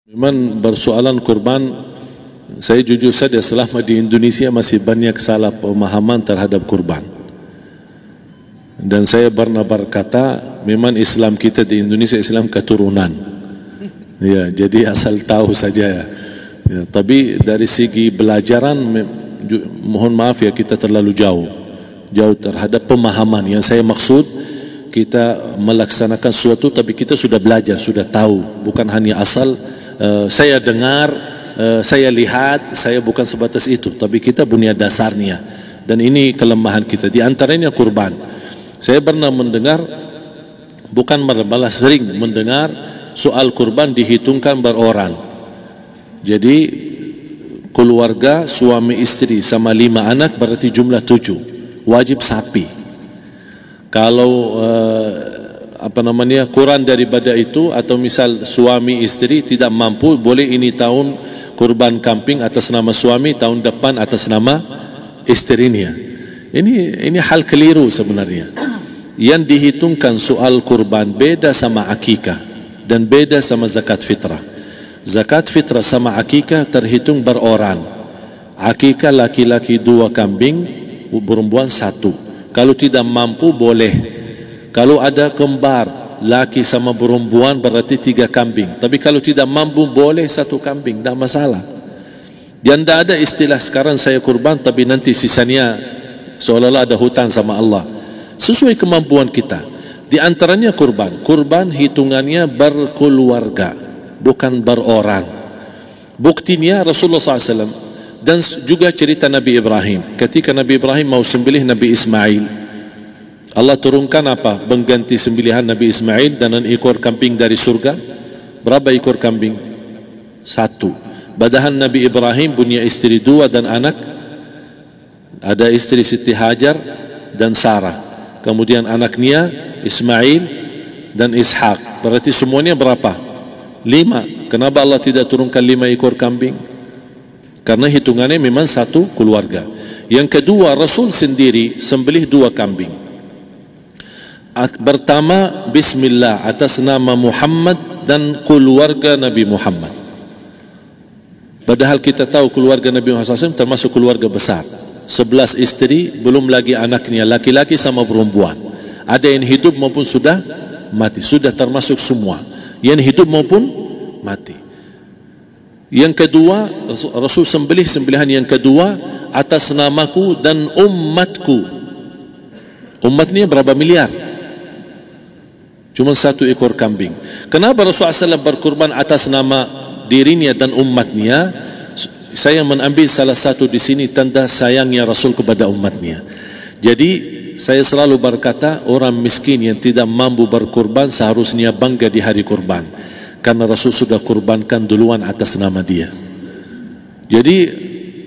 Memang bersoalan kurban, saya jujur saja selama di Indonesia masih banyak salah pemahaman terhadap kurban. Dan saya pernah berkata, memang Islam kita di Indonesia Islam keturunan. Ya, jadi asal tahu saja. Ya, tapi dari segi belajaran, mohon maaf ya kita terlalu jauh terhadap pemahaman. Yang saya maksud, kita melaksanakan sesuatu tapi kita sudah belajar, sudah tahu, bukan hanya asal saya dengar, saya lihat, saya bukan sebatas itu, tapi kita punya dasarnya. Dan ini kelemahan kita, di antaranya kurban. Saya pernah mendengar, bukan malah sering mendengar soal kurban dihitungkan beroran. Jadi keluarga suami istri sama 5 anak berarti jumlah 7, wajib sapi. Kalau kurang daripada itu, atau misal suami istri tidak mampu, boleh ini tahun kurban kambing atas nama suami, tahun depan atas nama istrinya. Ini hal keliru sebenarnya. Yang dihitungkan soal kurban beda sama akikah dan beda sama zakat fitrah. Zakat fitrah sama akikah terhitung beroran. Akikah laki-laki 2 kambing, perempuan 1. Kalau tidak mampu boleh. Kalau ada kembar laki sama perempuan berarti 3 kambing. Tapi kalau tidak mampu boleh 1 kambing, tidak masalah. Dan tidak ada istilah sekarang saya kurban tapi nanti sisanya seolah-olah ada hutang sama Allah. Sesuai kemampuan kita. Di antaranya kurban. Kurban hitungannya berkeluarga, bukan beroran. Buktinya Rasulullah SAW dan juga cerita Nabi Ibrahim. Ketika Nabi Ibrahim mau sembelih Nabi Ismail, Allah turunkan apa? Mengganti sembelihan Nabi Ismail dengan ekor kambing dari surga. Berapa ekor kambing? 1. Padahal Nabi Ibrahim punya istri 2 dan anak. Ada istri Siti Hajar dan Sarah. Kemudian anaknya Ismail dan Ishak. Berarti semuanya berapa? 5. Kenapa Allah tidak turunkan 5 ekor kambing? Karena hitungannya memang 1 keluarga. Yang kedua, Rasul sendiri sembelih 2 kambing. Pertama, Bismillah atas nama Muhammad dan keluarga Nabi Muhammad. Padahal kita tahu keluarga Nabi Muhammad SAW termasuk keluarga besar. 11 istri, belum lagi anaknya laki-laki sama perempuan. Ada yang hidup maupun sudah mati, sudah termasuk semua. Yang hidup maupun mati. Yang kedua, Rasul sembelih sembelihan yang kedua atas namaku dan umatku. Umatnya berapa miliar? Cuma 1 ekor kambing. Kenapa Rasulullah SAW berkurban atas nama dirinya dan umatnya? Saya mengambil salah satu di sini tanda sayangnya Rasul kepada umatnya. Jadi saya selalu berkata, orang miskin yang tidak mampu berkurban seharusnya bangga di hari kurban, karena Rasul sudah kurbankan duluan atas nama dia. Jadi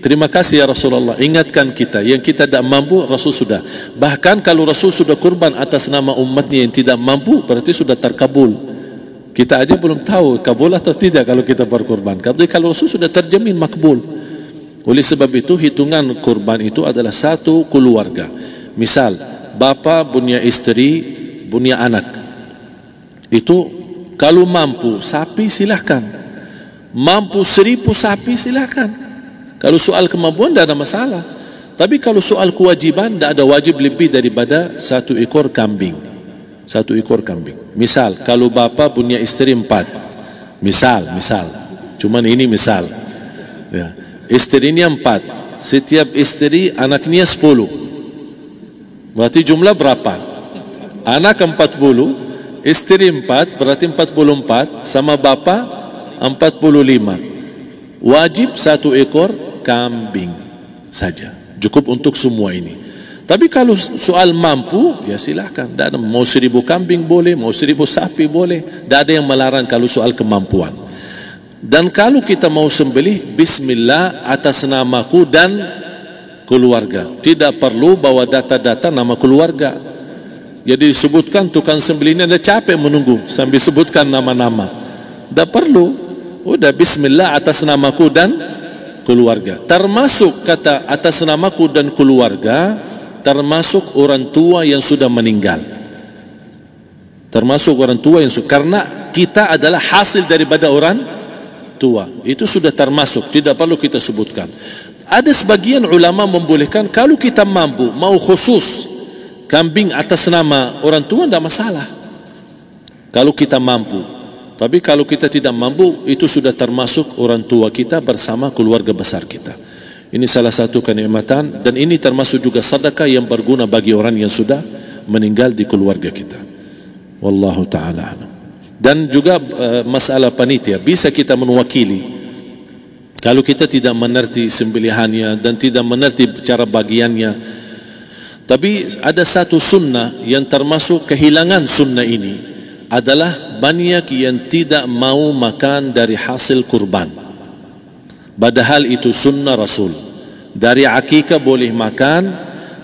terima kasih ya Rasulullah, ingatkan kita. Yang kita tidak mampu, Rasul sudah. Bahkan kalau Rasul sudah kurban atas nama umatnya yang tidak mampu, berarti sudah terkabul. Kita aja belum tahu kabul atau tidak kalau kita berkurban. Tapi kalau Rasul sudah terjamin makbul. Oleh sebab itu, hitungan kurban itu adalah 1 keluarga. Misal, bapa punya istri, punya anak. Itu kalau mampu sapi silahkan. Mampu 1000 sapi silahkan. Kalau soal kemampuan tidak ada masalah. Tapi kalau soal kewajiban, tidak ada wajib lebih daripada 1 ekor kambing. 1 ekor kambing. Misal, kalau bapa punya istri 4. Misal. Cuman ini misal. Ya. Istrinya 4. Setiap istri anaknya 10. Berarti jumlah berapa? Anak 40, istri 4, berarti 44, sama bapa 45. Wajib 1 ekor kambing saja, cukup untuk semua ini. Tapi kalau soal mampu, ya silahkan. Mau 1000 kambing boleh, mau 1000 sapi boleh. Tidak ada yang melarang kalau soal kemampuan. Dan kalau kita mau sembelih, Bismillah atas namaku dan keluarga. Tidak perlu bawa data-data nama keluarga. Jadi disebutkan tukang sembelihnya ada capek menunggu sambil sebutkan nama-nama. Tidak perlu. Udah Bismillah atas namaku dan keluarga. Termasuk kata atas namaku dan keluarga, termasuk orang tua yang sudah meninggal. Termasuk orang tua yang sudah, karena kita adalah hasil daripada orang tua. Itu sudah termasuk, tidak perlu kita sebutkan. Ada sebagian ulama membolehkan kalau kita mampu, mau khusus kambing atas nama orang tua, tidak masalah kalau kita mampu. Tapi kalau kita tidak mampu, itu sudah termasuk orang tua kita bersama keluarga besar kita. Ini salah satu kenikmatan, dan ini termasuk juga sedekah yang berguna bagi orang yang sudah meninggal di keluarga kita. Wallahu ta'ala alam. Dan juga masalah panitia, bisa kita mewakili kalau kita tidak mengerti sembelihannya dan tidak mengerti cara bagiannya. Tapi ada satu sunnah yang termasuk kehilangan sunnah ini, adalah banyak yang tidak mau makan dari hasil kurban, padahal itu sunnah Rasul. Dari akikah boleh makan,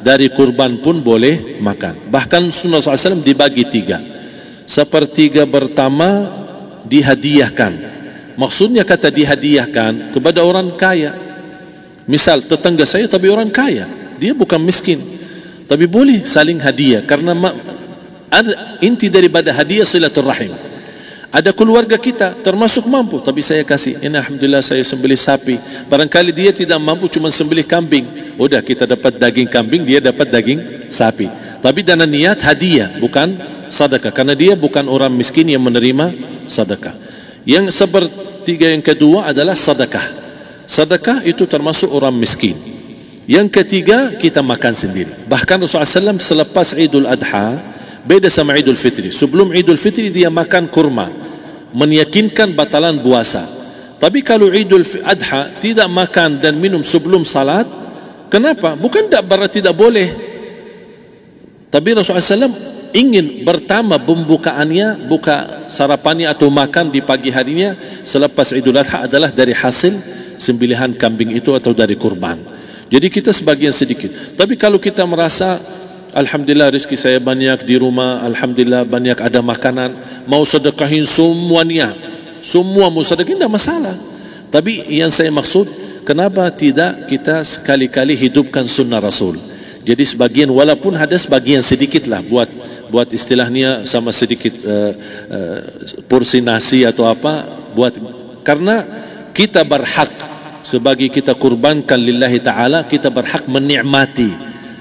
dari kurban pun boleh makan. Bahkan sunnah SAW dibagi 3. Sepertiga pertama dihadiahkan. Maksudnya kata dihadiahkan kepada orang kaya. Misal tetangga saya tapi orang kaya, dia bukan miskin, tapi boleh saling hadiah. Karena inti daripada hadiah silaturrahim. Ada keluarga kita termasuk mampu, tapi saya kasih, ini alhamdulillah saya sembelih sapi. Barangkali dia tidak mampu, cuma sembelih kambing. Udah, kita dapat daging kambing, dia dapat daging sapi. Tapi dengan niat hadiah, bukan sedekah, karena dia bukan orang miskin yang menerima sedekah. Yang sepertiga yang kedua adalah sedekah. Sedekah itu termasuk orang miskin. Yang ketiga, kita makan sendiri. Bahkan Rasulullah SAW selepas Idul Adha, beda sama Idul Fitri. Sebelum Idul Fitri dia makan kurma, meyakinkan batalan puasa. Tapi kalau Idul Adha tidak makan dan minum sebelum salat, kenapa? Bukan berarti tidak boleh. Tapi Rasulullah SAW ingin pertama pembukaannya, buka sarapannya atau makan di pagi harinya selepas Idul Adha adalah dari hasil sembelihan kambing itu atau dari kurban. Jadi kita sebagian sedikit. Tapi kalau kita merasa alhamdulillah rezeki saya banyak di rumah, alhamdulillah banyak ada makanan, mau sedekahin semuanya, semua mau sedekahin, tidak masalah. Tapi yang saya maksud, kenapa tidak kita sekali-kali hidupkan sunnah Rasul? Jadi sebagian, walaupun ada sebagian sedikit lah, buat istilahnya sama sedikit porsi nasi atau apa, karena kita berhak sebagai kita kurbankan lillahi ta'ala, kita berhak menikmati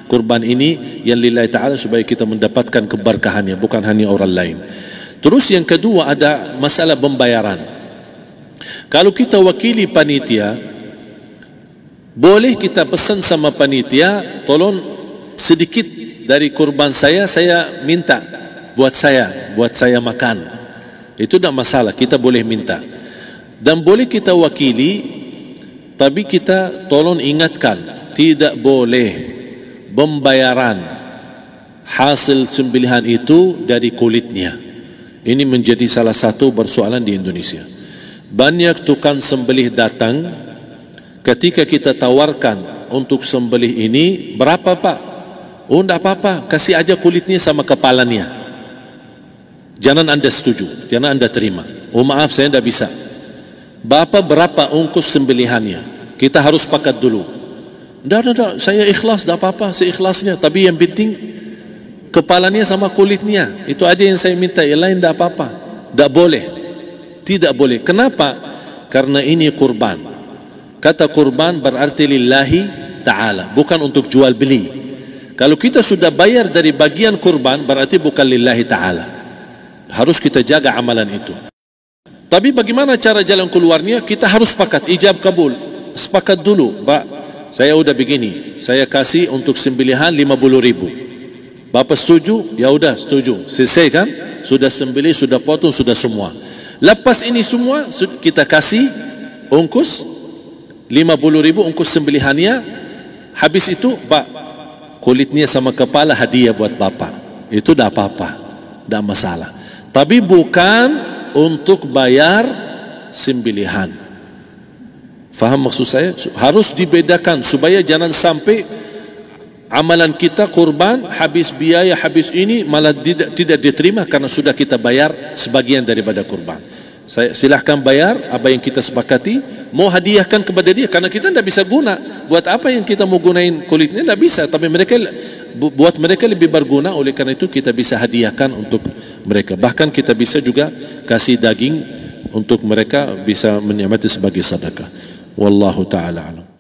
kurban ini yang lillahi ta'ala supaya kita mendapatkan keberkahannya, bukan hanya orang lain. Terus yang kedua ada masalah pembayaran. Kalau kita wakili panitia, boleh kita pesan sama panitia, tolong sedikit dari kurban saya minta buat saya makan. Itu tidak masalah, kita boleh minta. Dan boleh kita wakili, tapi kita tolong ingatkan, tidak boleh pembayaran hasil sembelihan itu dari kulitnya. Ini menjadi salah satu persoalan di Indonesia. Banyak tukang sembelih datang, ketika kita tawarkan untuk sembelih ini, berapa Pak? Oh, tidak apa-apa, kasih aja kulitnya sama kepalanya. Jangan Anda setuju, jangan Anda terima. Oh maaf, saya tidak bisa. Bapak berapa ongkos sembelihannya? Kita harus sepakat dulu. Tidak, saya ikhlas, tidak apa-apa, seikhlasnya. Tapi yang penting kepalanya sama kulitnya. Itu aja yang saya minta, yang lain tidak apa-apa. Tidak boleh. Tidak boleh. Kenapa? Karena ini kurban. Kata kurban berarti lillahi ta'ala, bukan untuk jual beli. Kalau kita sudah bayar dari bagian kurban, berarti bukan lillahi ta'ala. Harus kita jaga amalan itu. Tapi bagaimana cara jalan keluarnya? Kita harus sepakat, ijab kabul. Sepakat dulu, Pak, saya udah begini, saya kasih untuk sembelihan 50.000. Bapak setuju? Ya udah setuju. Selesai kan? Sudah sembelih, sudah potong, sudah semua. Lepas ini semua, kita kasih ongkos 50.000 ongkos sembelihannya. Habis itu, Pak, kulitnya sama kepala hadiah buat Bapak. Itu tidak apa-apa, tidak masalah. Tapi bukan untuk bayar sembelihan. Faham maksud saya? Harus dibedakan supaya jangan sampai amalan kita kurban habis biaya, habis ini malah tidak diterima karena sudah kita bayar sebagian daripada kurban. Saya silahkan bayar apa yang kita sepakati, mau hadiahkan kepada dia, karena kita tidak bisa guna. Buat apa yang kita mau gunain kulitnya, tidak bisa. Tapi mereka, buat mereka lebih berguna, oleh karena itu kita bisa hadiahkan untuk mereka. Bahkan kita bisa juga kasih daging untuk mereka bisa menikmati sebagai sedekah. Wallahu taala alam.